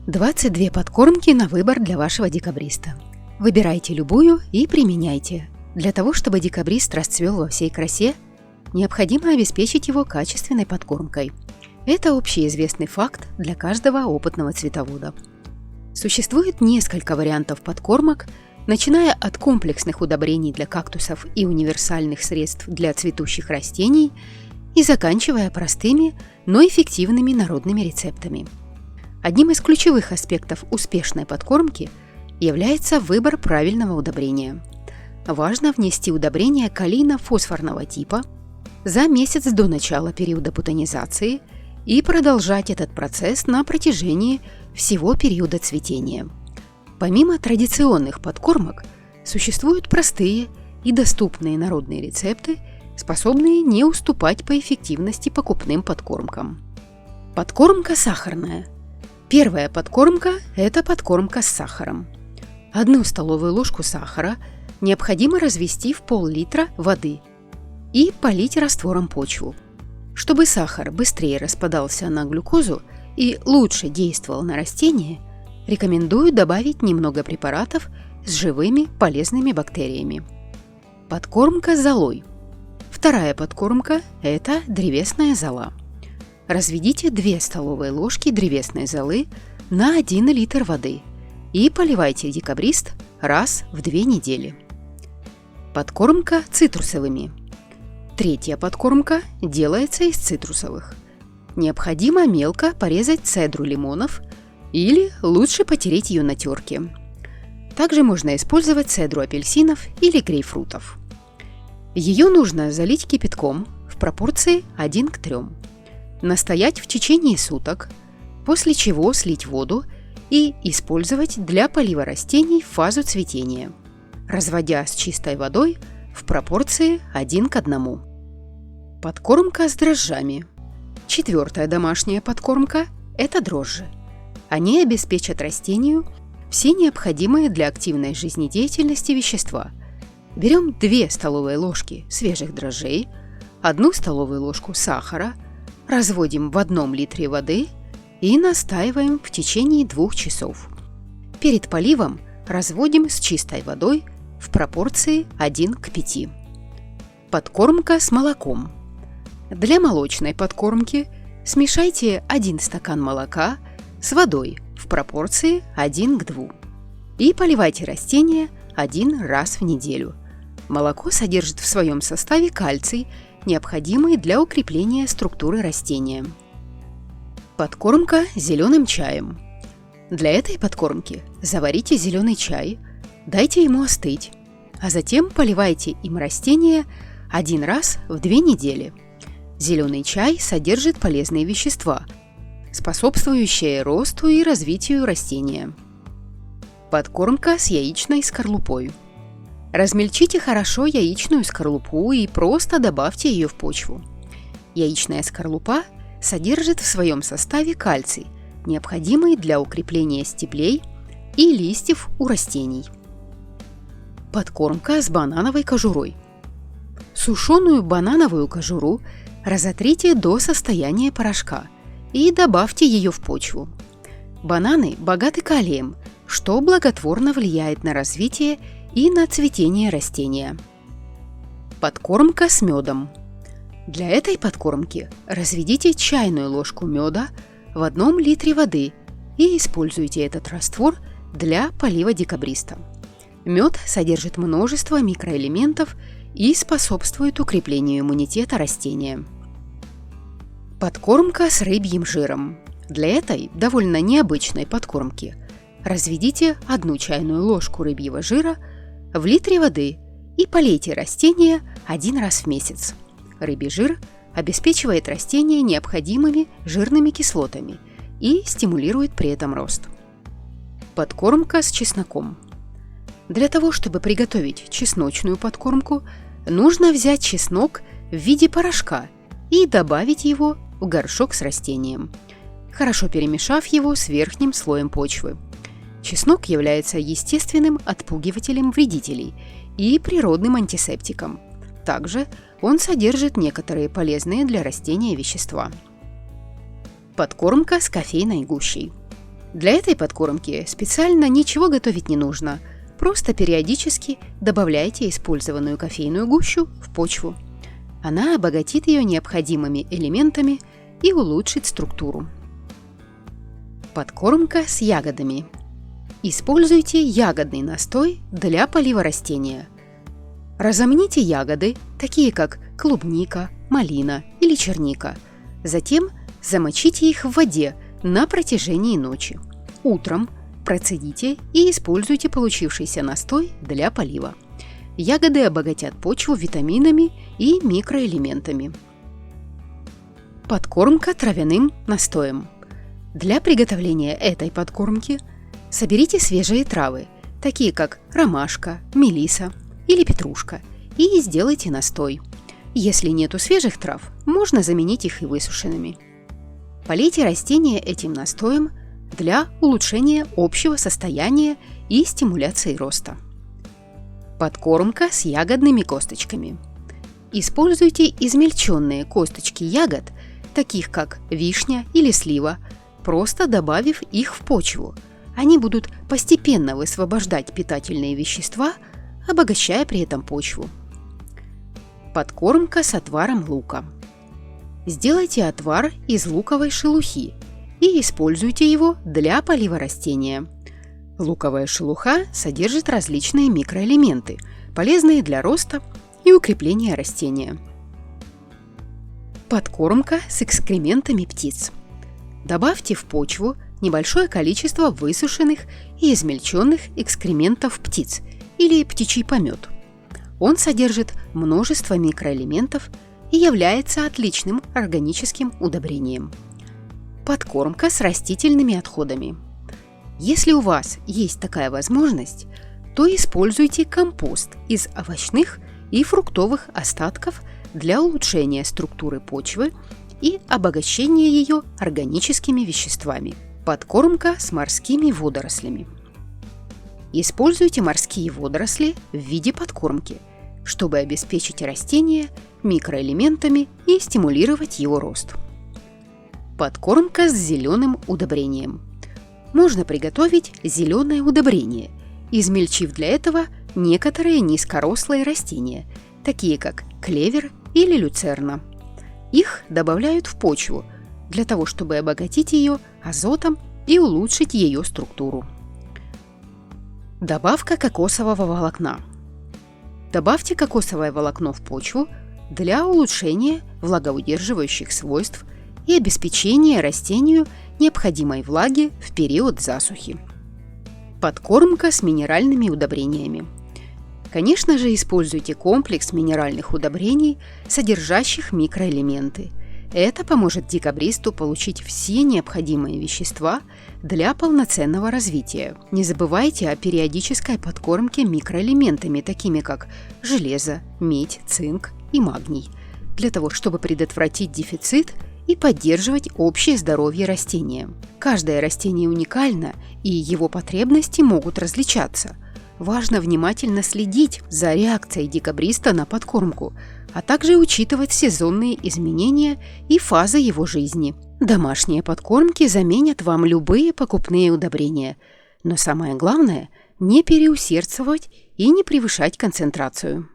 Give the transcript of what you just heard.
22 подкормки на выбор для вашего декабриста. Выбирайте любую и применяйте. Для того, чтобы декабрист расцвел во всей красе, необходимо обеспечить его качественной подкормкой. Это общеизвестный факт для каждого опытного цветовода. Существует несколько вариантов подкормок, начиная от комплексных удобрений для кактусов и универсальных средств для цветущих растений и заканчивая простыми, но эффективными народными рецептами. Одним из ключевых аспектов успешной подкормки является выбор правильного удобрения. Важно внести удобрение калийно-фосфорного типа за месяц до начала периода бутонизации и продолжать этот процесс на протяжении всего периода цветения. Помимо традиционных подкормок, существуют простые и доступные народные рецепты, способные не уступать по эффективности покупным подкормкам. Подкормка сахарная. Первая подкормка – это подкормка с сахаром. 1 столовую ложку сахара необходимо развести в пол-литра воды и полить раствором почву. Чтобы сахар быстрее распадался на глюкозу и лучше действовал на растение, рекомендую добавить немного препаратов с живыми полезными бактериями. Подкормка золой. Вторая подкормка – это древесная зола. Разведите 2 столовые ложки древесной золы на 1 литр воды и поливайте декабрист раз в 2 недели. Подкормка цитрусовыми. Третья подкормка делается из цитрусовых. Необходимо мелко порезать цедру лимонов или лучше потереть ее на терке. Также можно использовать цедру апельсинов или грейпфрутов. Ее нужно залить кипятком в пропорции 1 к 3. Настоять в течение суток, после чего слить воду и использовать для полива растений в фазу цветения, разводя с чистой водой в пропорции 1 к 1. Подкормка с дрожжами. Четвертая домашняя подкормка – это дрожжи. Они обеспечат растению все необходимые для активной жизнедеятельности вещества. Берем 2 столовые ложки свежих дрожжей, 1 столовую ложку сахара, разводим в 1 литре воды и настаиваем в течение 2 часов. Перед поливом разводим с чистой водой в пропорции 1 к 5. Подкормка с молоком. Для молочной подкормки смешайте 1 стакан молока с водой в пропорции 1 к 2 и поливайте растения 1 раз в неделю. Молоко содержит в своем составе кальций, необходимый для укрепления структуры растения. Подкормка зеленым чаем. Для этой подкормки заварите зеленый чай, дайте ему остыть, а затем поливайте им растения 1 раз в 2 недели. Зеленый чай содержит полезные вещества, способствующие росту и развитию растения. Подкормка с яичной скорлупой. Размельчите хорошо яичную скорлупу и просто добавьте ее в почву. Яичная скорлупа содержит в своем составе кальций, необходимый для укрепления стеблей и листьев у растений. Подкормка с банановой кожурой. Сушеную банановую кожуру разотрите до состояния порошка и добавьте ее в почву. Бананы богаты калием, что благотворно влияет на развитие и на цветение растения. Подкормка с медом. Для этой подкормки разведите чайную ложку меда в 1 литре воды и используйте этот раствор для полива декабриста. Мед содержит множество микроэлементов и способствует укреплению иммунитета растения. Подкормка с рыбьим жиром. Для этой довольно необычной подкормки разведите 1 чайную ложку рыбьего жира в литре воды и полейте растения 1 раз в месяц. Рыбий жир обеспечивает растения необходимыми жирными кислотами и стимулирует при этом рост. Подкормка с чесноком. Для того, чтобы приготовить чесночную подкормку, нужно взять чеснок в виде порошка и добавить его в горшок с растением, хорошо перемешав его с верхним слоем почвы. Чеснок является естественным отпугивателем вредителей и природным антисептиком. Также он содержит некоторые полезные для растения вещества. Подкормка с кофейной гущей. Для этой подкормки специально ничего готовить не нужно. Просто периодически добавляйте использованную кофейную гущу в почву. Она обогатит ее необходимыми элементами и улучшит структуру. Подкормка с ягодами. Используйте ягодный настой для полива растения. Разомните ягоды, такие как клубника, малина или черника. Затем замочите их в воде на протяжении ночи. Утром процедите и используйте получившийся настой для полива. Ягоды обогатят почву витаминами и микроэлементами. Подкормка травяным настоем. Для приготовления этой подкормки соберите свежие травы, такие как ромашка, мелиса или петрушка, и сделайте настой. Если нету свежих трав, можно заменить их и высушенными. Полейте растения этим настоем для улучшения общего состояния и стимуляции роста. Подкормка с ягодными косточками. Используйте измельченные косточки ягод, таких как вишня или слива, просто добавив их в почву. Они будут постепенно высвобождать питательные вещества, обогащая при этом почву. Подкормка с отваром лука. Сделайте отвар из луковой шелухи и используйте его для полива растения. Луковая шелуха содержит различные микроэлементы, полезные для роста и укрепления растения. Подкормка с экскрементами птиц. Добавьте в почву небольшое количество высушенных и измельченных экскрементов птиц или птичий помет. Он содержит множество микроэлементов и является отличным органическим удобрением. Подкормка с растительными отходами. Если у вас есть такая возможность, то используйте компост из овощных и фруктовых остатков для улучшения структуры почвы и обогащения ее органическими веществами. Подкормка с морскими водорослями. Используйте морские водоросли в виде подкормки, чтобы обеспечить растение микроэлементами и стимулировать его рост. Подкормка с зеленым удобрением. Можно приготовить зеленое удобрение, измельчив для этого некоторые низкорослые растения, такие как клевер или люцерна. Их добавляют в почву для того, чтобы обогатить ее азотом и улучшить ее структуру. Добавка кокосового волокна. Добавьте кокосовое волокно в почву для улучшения влагоудерживающих свойств и обеспечения растению необходимой влаги в период засухи. Подкормка с минеральными удобрениями. Конечно же, используйте комплекс минеральных удобрений, содержащих микроэлементы. Это поможет декабристу получить все необходимые вещества для полноценного развития. Не забывайте о периодической подкормке микроэлементами, такими как железо, медь, цинк и магний, для того, чтобы предотвратить дефицит и поддерживать общее здоровье растения. Каждое растение уникально, и его потребности могут различаться. Важно внимательно следить за реакцией декабриста на подкормку, а также учитывать сезонные изменения и фазы его жизни. Домашние подкормки заменят вам любые покупные удобрения. Но самое главное – не переусердствовать и не превышать концентрацию.